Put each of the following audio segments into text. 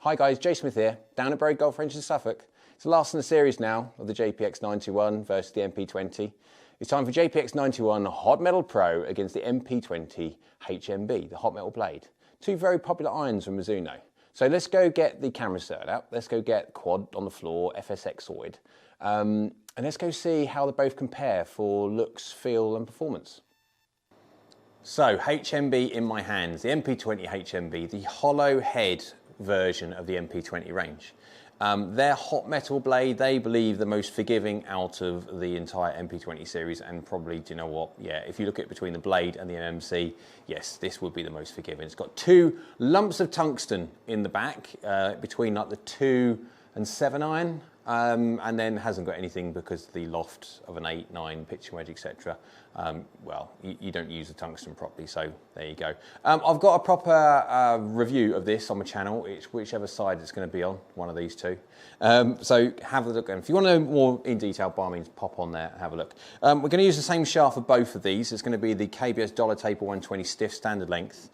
Hi guys, Jay Smith here, down at Bury Golf Range in Suffolk. It's the last in the series now of the JPX921 versus the MP20. It's time for JPX921 Hot Metal Pro against the MP20 HMB, the Hot Metal Blade. Two very popular irons from Mizuno. So let's go get the camera set up, let's go get quad on the floor, FSX-oid, and let's go see how they both compare for looks, feel and performance. So HMB in my hands, the MP20 HMB, the hollow head version of the MP20 range. Their hot metal blade, they believe the most forgiving out of the entire MP20 series, and probably, do you know what, yeah, if you look at between the blade and the MMC, yes, this would be the most forgiving. It's got two lumps of tungsten in the back, between like the 2 and 7 iron, and then hasn't got anything because the loft of an 8, 9 pitching wedge, etc. Well, you don't use the tungsten properly, so there you go. I've got a proper review of this on my channel. It's whichever side it's going to be on, one of these two. So have a look, and if you want to know more in detail, by all means pop on there and have a look. We're going to use the same shaft for both of these. It's going to be the KBS Dollar Taper 120 stiff standard length.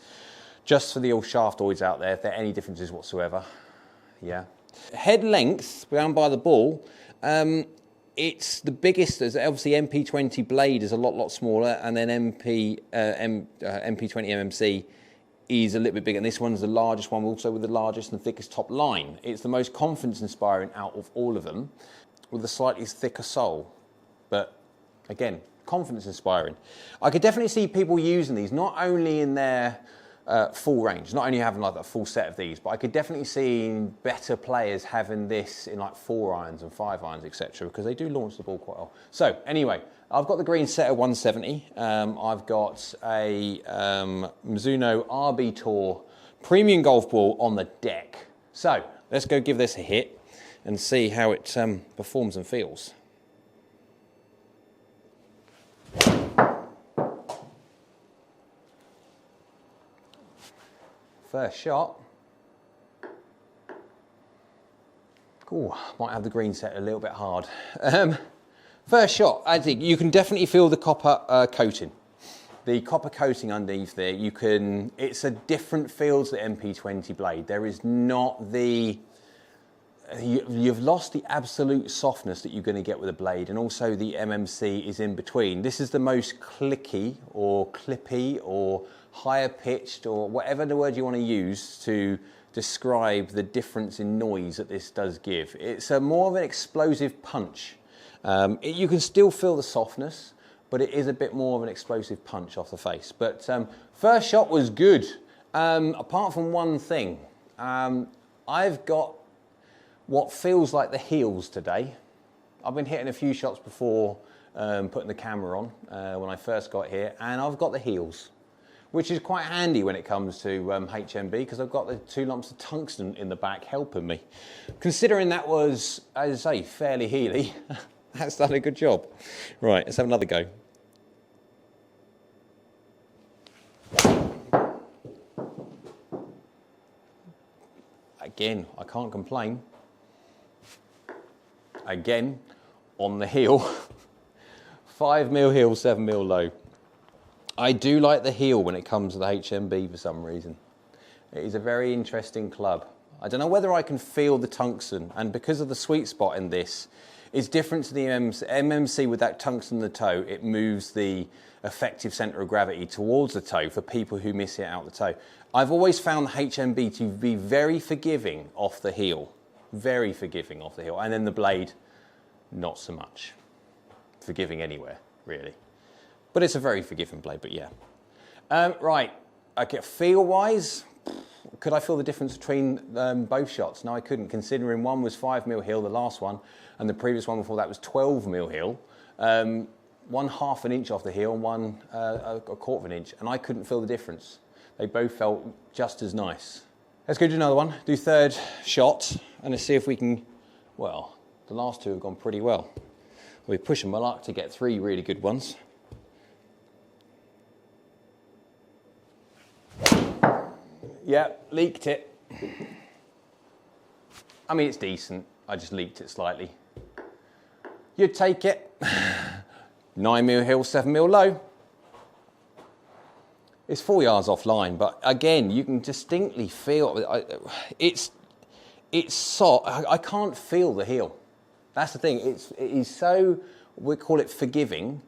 Just for the all shaftoids out there, if there are any differences whatsoever, yeah. Head length down by the ball, it's the biggest, as obviously MP20 blade is a lot smaller, and then MP20 MMC is a little bit bigger, and this one's the largest one, also with the largest and thickest top line. It's the most confidence inspiring out of all of them, with a slightly thicker sole, but again, confidence inspiring. I could definitely see people using these, not only in their full range, not only having like a full set of these, but I could definitely see better players having this in like 4 irons and 5 irons, etc., because they do launch the ball quite well. So anyway, I've got the green set at 170. I've got a Mizuno RB Tour premium golf ball on the deck. So let's go give this a hit and see how it performs and feels. First shot. Ooh, might have the green set a little bit hard. First shot, I think you can definitely feel the copper coating. The copper coating underneath there, it's a different feel to the MP20 blade. There is not the, you've lost the absolute softness that you're going to get with a blade, and also the MMC is in between. This is the most clicky or clippy or higher pitched, or whatever the word you want to use to describe the difference in noise that this does give. It's a more of an explosive punch. You can still feel the softness, but it is a bit more of an explosive punch off the face. But first shot was good, apart from one thing. I've got what feels like the heels today. I've been hitting a few shots before putting the camera on when I first got here, and I've got the heels, which is quite handy when it comes to HMB, because I've got the 2 lumps of tungsten in the back helping me. Considering that was, as I say, fairly heely, that's done a good job. Right, let's have another go. Again, I can't complain. Again, on the heel. 5mm heel, 7mm low. I do like the heel when it comes to the HMB for some reason. It is a very interesting club. I don't know whether I can feel the tungsten, and because of the sweet spot in this, it's different to the MMC with that tungsten in the toe. It moves the effective centre of gravity towards the toe for people who miss it out the toe. I've always found the HMB to be very forgiving off the heel. Very forgiving off the heel. And then the blade, not so much. Forgiving anywhere, really. But it's a very forgiving blade, but yeah. Right, okay, feel-wise, could I feel the difference between both shots? No, I couldn't, considering one was 5mm heel, the last one, and the previous one before that was 12mm heel. One half an inch off the heel, and one a quarter of an inch, and I couldn't feel the difference. They both felt just as nice. Let's go do another one, do third shot, and let's see if we can, well, the last two have gone pretty well. We're pushing my luck to get 3 really good ones. Yeah, leaked it. I mean, it's decent. I just leaked it slightly. You'd take it. 9mm heel, 7mm low. It's 4 yards offline, but again, you can distinctly feel it's it's soft. I can't feel the heel. That's the thing. It is so, we call it forgiving.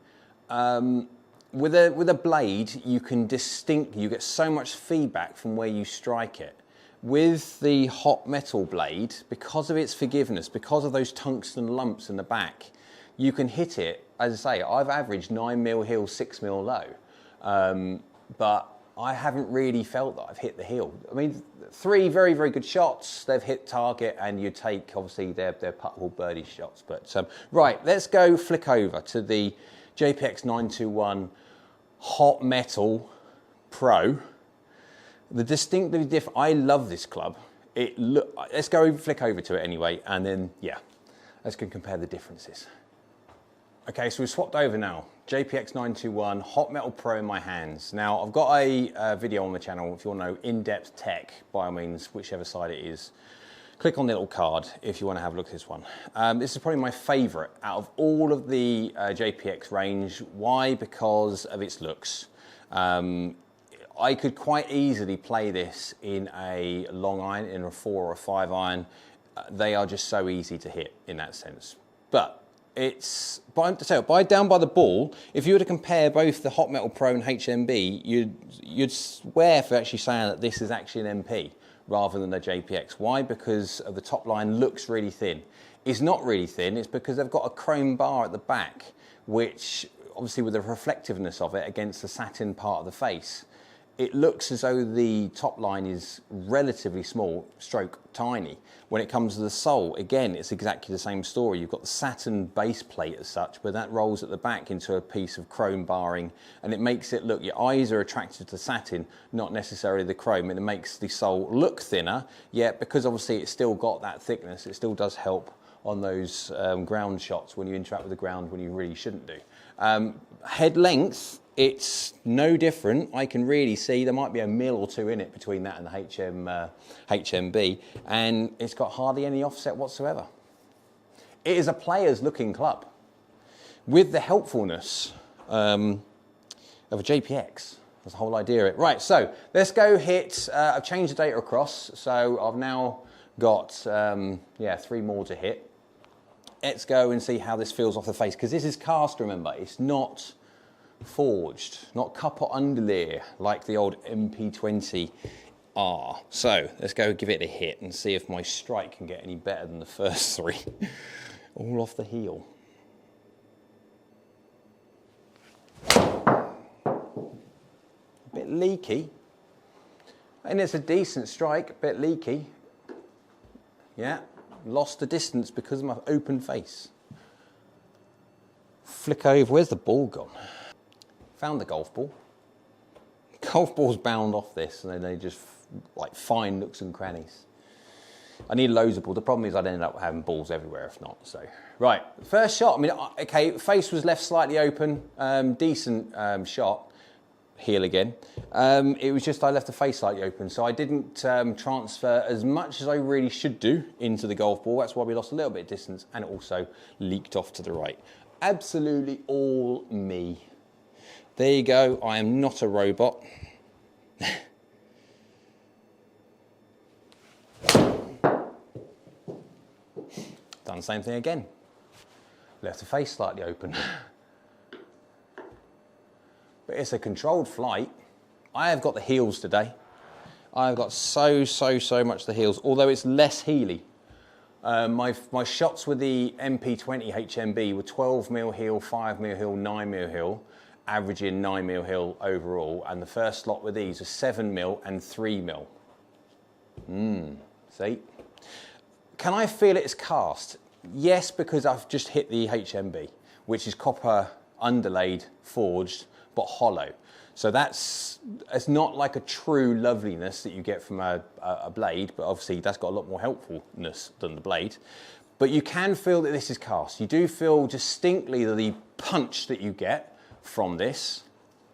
With a blade, you get so much feedback from where you strike it. With the hot metal blade, because of its forgiveness, because of those tungsten lumps in the back, you can hit it. As I say, I've averaged 9mm heel, 6mm low, but I haven't really felt that I've hit the heel. I mean, 3 very, very good shots. They've hit target, and you take, obviously, their puttable birdie shots. But right, let's go flick over to the JPX921 Hot Metal Pro. The distinctly different. I love this club. Let's go flick over to it anyway, and then yeah, let's go compare the differences. Okay, so we've swapped over now. JPX921 Hot Metal Pro in my hands. Now I've got a video on the channel. If you want to know in-depth tech, by all means, whichever side it is, click on the little card if you want to have a look at this one. This is probably my favourite out of all of the JPX range. Why? Because of its looks. I could quite easily play this in a long iron, in a 4 or a 5 iron. They are just so easy to hit in that sense. But it's, by down by the ball, if you were to compare both the Hot Metal Pro and HMB, you'd swear for actually saying that this is actually an MP rather than a JPX. Why? Because of the top line looks really thin. It's not really thin, it's because they've got a chrome bar at the back, which obviously with the reflectiveness of it against the satin part of the face, it looks as though the top line is relatively small, stroke tiny. When it comes to the sole, again, it's exactly the same story. You've got the satin base plate as such, but that rolls at the back into a piece of chrome barring, and it makes it look, your eyes are attracted to satin, not necessarily the chrome, and it makes the sole look thinner, yet because obviously it's still got that thickness, it still does help on those ground shots when you interact with the ground when you really shouldn't do. Head length, it's no different. I can really see there might be a mil or two in it between that and the HMB, and it's got hardly any offset whatsoever. It is a player's looking club with the helpfulness of a JPX. That's the whole idea of it. Right, so let's go hit, I've changed the data across, so I've now got 3 more to hit. Let's go and see how this feels off the face, because this is cast, remember, it's not forged, not cup or underlayer like the old MP20 are. So let's go give it a hit and see if my strike can get any better than the first 3. All off the heel. A bit leaky, and it's a decent strike, a bit leaky. Yeah, lost the distance because of my open face. Flick over, where's the ball gone? Found the golf ball. Golf ball's bound off this, and then they just like find nooks and crannies. I need loads of balls. The problem is I'd end up having balls everywhere if not. So, right, first shot. I mean, okay, face was left slightly open. Decent shot. Heel again. It was just I left the face slightly open, so I didn't transfer as much as I really should do into the golf ball. That's why we lost a little bit of distance, and it also leaked off to the right. Absolutely all me. There you go, I am not a robot. Done the same thing again. Left the face slightly open. But it's a controlled flight. I have got the heels today. I've got so much the heels, although it's less heely. My shots with the MP20 HMB were 12mm heel, 5mm heel, 9mm heel, averaging 9mm heel overall, and the first slot with these was 7mm and 3mm. See? Can I feel it as cast? Yes, because I've just hit the HMB, which is copper underlaid, forged, but hollow. So it's not like a true loveliness that you get from a blade, but obviously that's got a lot more helpfulness than the blade. But you can feel that this is cast. You do feel distinctly the punch that you get from this,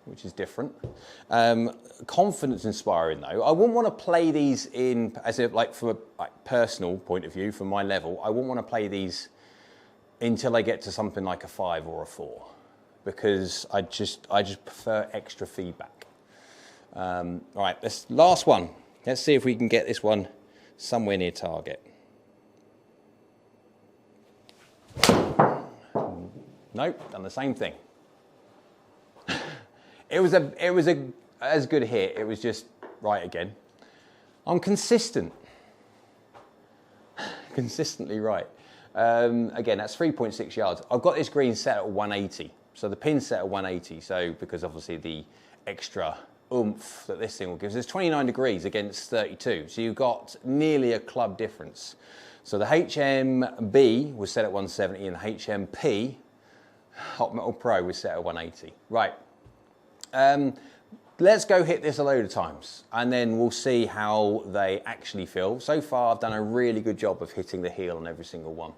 which is different. Confidence inspiring though. I wouldn't want to play these in, as if like from a personal point of view, from my level, I wouldn't want to play these until I get to something like a 5 or a 4. Because I just prefer extra feedback. All right, last one. Let's see if we can get this one somewhere near target. Nope, done the same thing. It was a as good a hit. It was just right again. I'm consistent. Consistently right. Again, that's 3.6 yards. I've got this green set at 180. So the pin's set at 180. So because obviously the extra oomph that this thing will give us, it's 29 degrees against 32. So you've got nearly a club difference. So the HMB was set at 170 and the HMP, Hot Metal Pro, was set at 180. Right. Let's go hit this a load of times and then we'll see how they actually feel. So far, I've done a really good job of hitting the heel on every single one.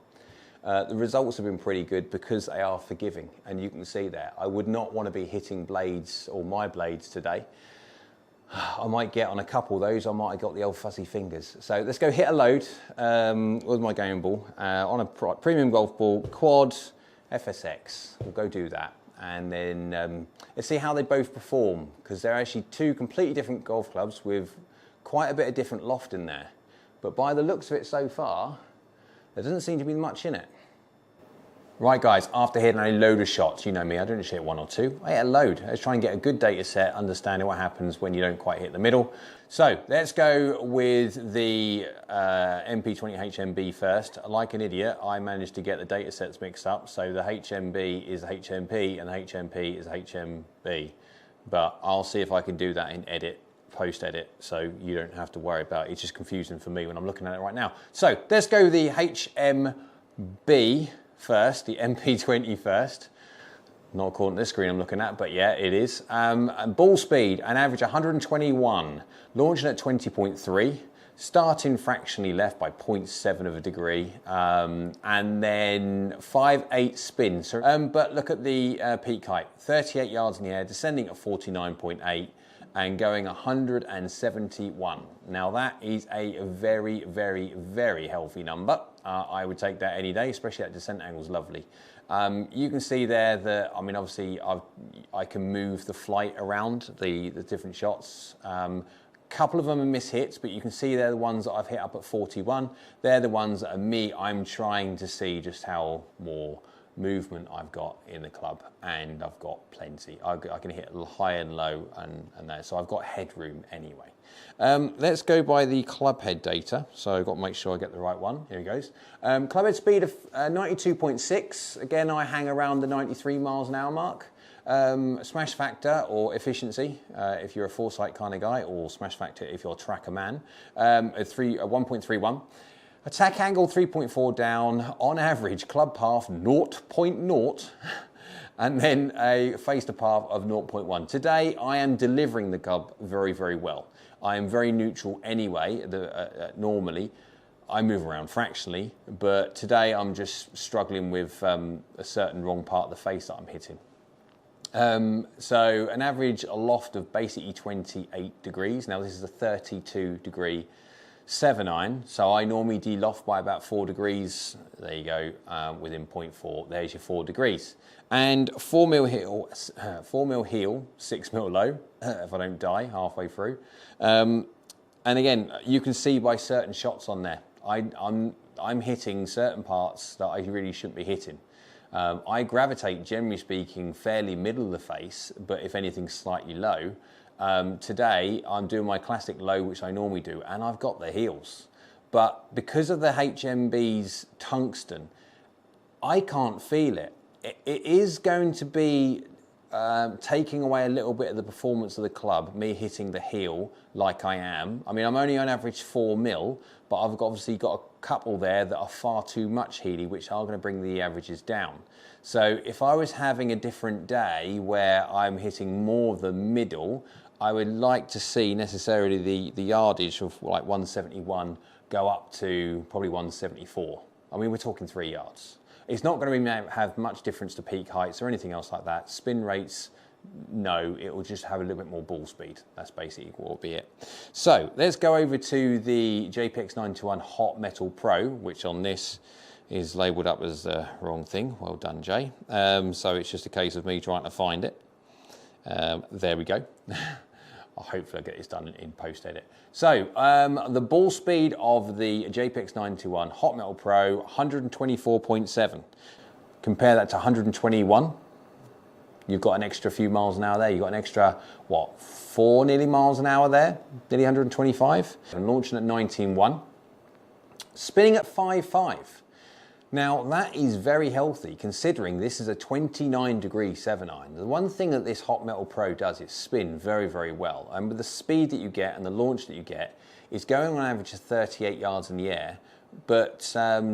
The results have been pretty good because they are forgiving, and you can see there. I would not want to be hitting blades or my blades today. I might get on a couple of those, I might have got the old fuzzy fingers. So let's go hit a load with my game ball on a premium golf ball, quad, FSX. We'll go do that. And then let's see how they both perform, because they're actually two completely different golf clubs with quite a bit of different loft in there. But by the looks of it so far, there doesn't seem to be much in it. Right guys, after hitting a load of shots, you know me, I don't just hit one or two, I hit a load. Let's try and get a good data set, understanding what happens when you don't quite hit the middle. So let's go with the MP20 HMB first. Like an idiot, I managed to get the data sets mixed up. So the HMB is HMP and the HMP is HMB. But I'll see if I can do that in edit, post-edit, so you don't have to worry about it. It's just confusing for me when I'm looking at it right now. So let's go the HMB first, the MP20 first. Not according to this screen I'm looking at, but yeah, it is. Ball speed, an average 121, launching at 20.3, starting fractionally left by 0.7 of a degree, and then 5.8 spin. So, but look at the peak height, 38 yards in the air, descending at 49.8, and going 171. Now that is a very, very, very healthy number. I would take that any day, especially that descent angle is lovely. You can see there that, I mean, obviously I can move the flight around the different shots. Couple of them are miss hits, but you can see they're the ones that I've hit up at 41. They're the ones that are me. I'm trying to see just how more movement I've got in the club, and I've got plenty. I can hit high and low and there, so I've got headroom anyway. Let's go by the club head data. So I've got to make sure I get the right one. Here he goes. Club head speed of 92.6. Again, I hang around the 93 miles an hour mark. Smash factor or efficiency, if you're a foresight kind of guy, or smash factor if you're a tracker man, 1.31. Attack angle 3.4 down, on average club path 0.0, and then a face to path of 0.1. Today I am delivering the club very, very well. I am very neutral anyway, normally. I move around fractionally, but today I'm just struggling with a certain wrong part of the face that I'm hitting. So an average loft of basically 28 degrees. Now this is a 32 degree 7-iron, so I normally de-loft by about 4 degrees. There you go, within 0.4. There's your 4 degrees. And 4 mil heel, 6 mil low, if I don't die halfway through. And again, you can see by certain shots on there, I'm hitting certain parts that I really shouldn't be hitting. I gravitate, generally speaking, fairly middle of the face, but if anything, slightly low. Today, I'm doing my classic low, which I normally do, and I've got the heels. But because of the HMB's tungsten, I can't feel it. It is going to be taking away a little bit of the performance of the club, me hitting the heel like I am. I mean, I'm only on average 4 mil, but I've obviously got a couple there that are far too much heely, which are going to bring the averages down. So if I was having a different day where I'm hitting more of the middle, I would like to see necessarily the yardage of like 171 go up to probably 174. I mean, we're talking 3 yards. It's not going to have much difference to peak heights or anything else like that. Spin rates, no, it will just have a little bit more ball speed. That's basically what will be it. So let's go over to the JPX921 Hot Metal Pro, which on this is labelled up as the wrong thing. Well done, Jay. So it's just a case of me trying to find it. There we go. Hopefully I'll get this done in post-edit. So the ball speed of the JPX921 Hot Metal Pro, 124.7. Compare that to 121. You've got an extra few miles an hour there. You've got an extra, what, 4 nearly miles an hour there? Nearly 125. And launching at 19.1. Spinning at 5.5. Now, that is very healthy, considering this is a 29-degree 7-iron. The one thing that this Hot Metal Pro does is spin very, very well. And with the speed that you get and the launch that you get, it's going on average of 38 yards in the air, but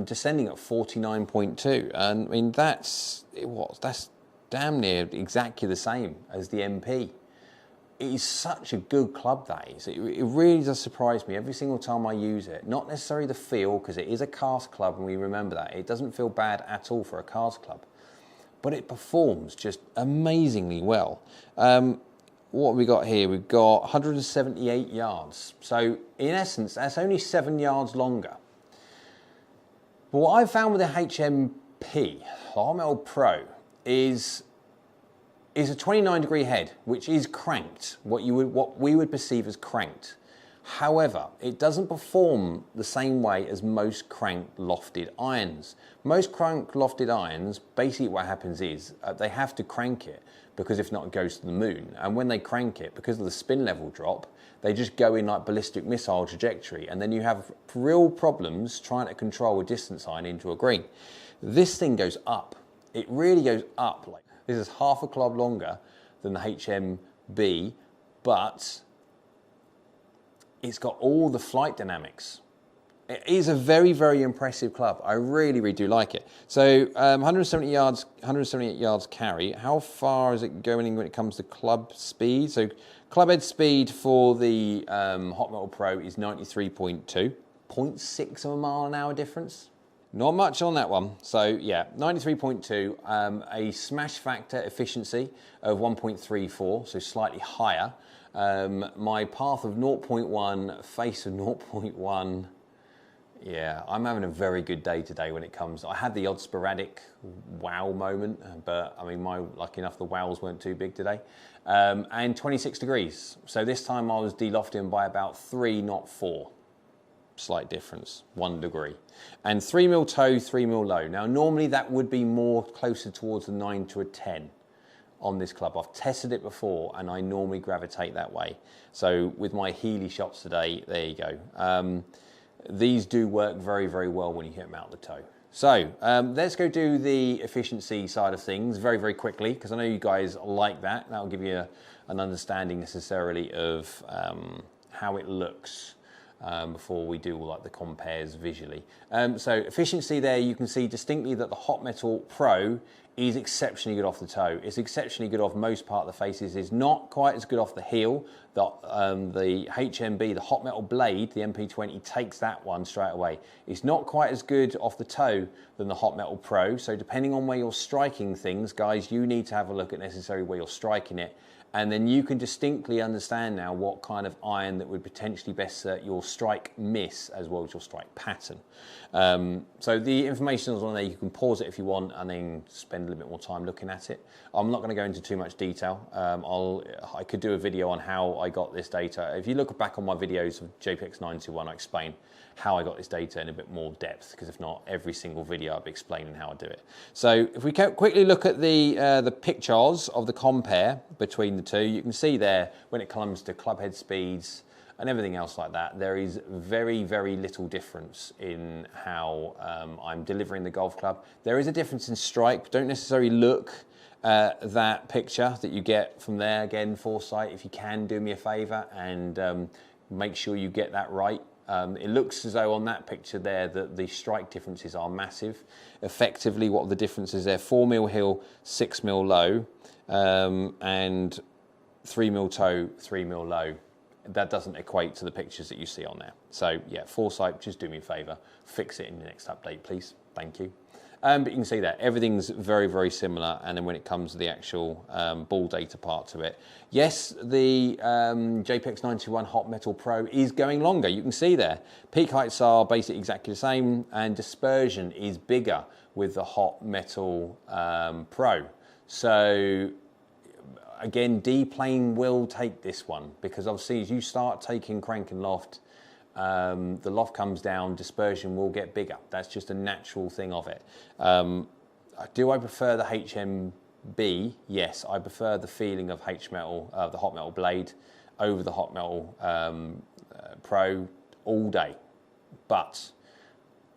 descending at 49.2. And I mean, that's damn near exactly the same as the MP. It is such a good club, that is. It really does surprise me every single time I use it. Not necessarily the feel, because it is a cast club and we remember that. It doesn't feel bad at all for a cast club. But it performs just amazingly well. What have we got here? We've got 178 yards. So in essence, that's only 7 yards longer. But what I've found with the HMP, the Hot Metal Pro, is a 29-degree head, which is cranked, what we would perceive as cranked. However, it doesn't perform the same way as most cranked lofted irons. Most cranked lofted irons, basically what happens is they have to crank it, because if not, it goes to the moon. And when they crank it, because of the spin level drop, they just go in like ballistic missile trajectory, and then you have real problems trying to control a distance iron into a green. This thing goes up. It really goes up. Like, this is half a club longer than the HMB, but it's got all the flight dynamics. It is a very, very impressive club. I really, really do like it. So 178 yards carry. How far is it going when it comes to club speed? So club head speed for the Hot Metal Pro is 93.2. 0.6 of a mile an hour difference. Not much on that one. So yeah, 93.2, a smash factor efficiency of 1.34, so slightly higher. My path of 0.1, face of 0.1. Yeah, I'm having a very good day today when it comes. I had the odd sporadic wow moment, but I mean, lucky enough, the wows weren't too big today. And 26 degrees. So this time I was delofting by about 3, not 4. Slight difference, 1 degree. And 3 mil toe, 3 mil low. Now, normally that would be more closer towards a 9 to a 10 on this club. I've tested it before and I normally gravitate that way. So with my Healy shots today, there you go. These do work very, very well when you hit them out the toe. So let's go do the efficiency side of things very, very quickly, because I know you guys like that. That'll give you an understanding necessarily of how it looks before we do all like the compares visually. So efficiency there, you can see distinctly that the Hot Metal Pro is exceptionally good off the toe. It's exceptionally good off most part of the faces. It's not quite as good off the heel. The HMB, the Hot Metal Blade, the MP20 takes that one straight away. It's not quite as good off the toe than the Hot Metal Pro. So depending on where you're striking things, guys, you need to have a look at necessarily where you're striking it. And then you can distinctly understand now what kind of iron that would potentially best suit your strike miss as well as your strike pattern. So the information is on there. You can pause it if you want and then spend a little bit more time looking at it. I'm not going to go into too much detail. I could do a video on how I got this data. If you look back on my videos of JPX921, I explain how I got this data in a bit more depth, because if not, every single video I'll be explaining how I do it. So if we quickly look at the pictures of the compare between the two, you can see there when it comes to club head speeds and everything else like that, there is very, very little difference in how I'm delivering the golf club. There is a difference in strike, but don't necessarily look at that picture that you get from there. Again, foresight, if you can do me a favor and make sure you get that right. It looks as though on that picture there that the strike differences are massive. Effectively, what are the differences there? 4 mil heel, 6 mil low, and 3 mil toe, 3 mil low. That doesn't equate to the pictures that you see on there. So yeah, foresight, just do me a favor, fix it in the next update, please. Thank you. But you can see that everything's very, very similar. And then when it comes to the actual ball data part to it, yes, the JPX921 Hot Metal Pro is going longer. You can see there, peak heights are basically exactly the same, and dispersion is bigger with the Hot Metal Pro. So again, D-plane will take this one, because obviously as you start taking crank and loft, the loft comes down, dispersion will get bigger. That's just a natural thing of it. Do I prefer the HMB? Yes, I prefer the feeling of H-metal, the hot metal blade, over the hot metal Pro all day. But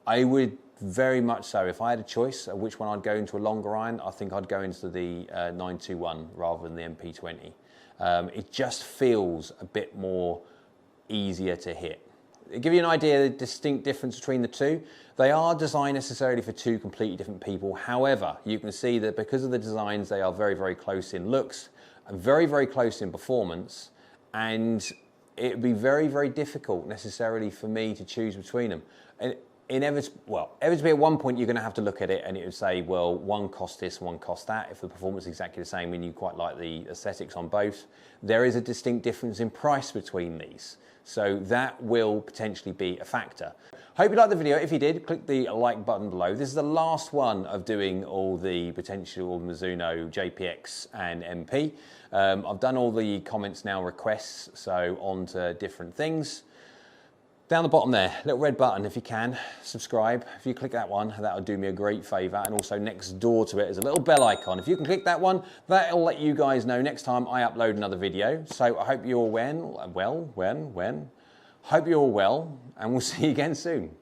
I would very much so, if I had a choice of which one I'd go into a longer iron, I think I'd go into the 921 rather than the MP20. It just feels a bit more easier to hit. To give you an idea of the distinct difference between the two, they are designed necessarily for two completely different people. However, you can see that because of the designs, they are very, very close in looks, and very, very close in performance, and it would be very, very difficult necessarily for me to choose between them. And inevitably at one point you're going to have to look at it and it would say, well, one costs this, one costs that. If the performance is exactly the same and you quite like the aesthetics on both, there is a distinct difference in price between these. So that will potentially be a factor. Hope you liked the video. If you did, click the like button below. This is the last one of doing all the potential Mizuno JPX and MP. I've done all the comments now, requests, so on to different things. Down the bottom there, little red button if you can, subscribe. If you click that one, that'll do me a great favour. And also next door to it is a little bell icon. If you can click that one, that'll let you guys know next time I upload another video. So I hope you're all well, hope you're all well, and we'll see you again soon.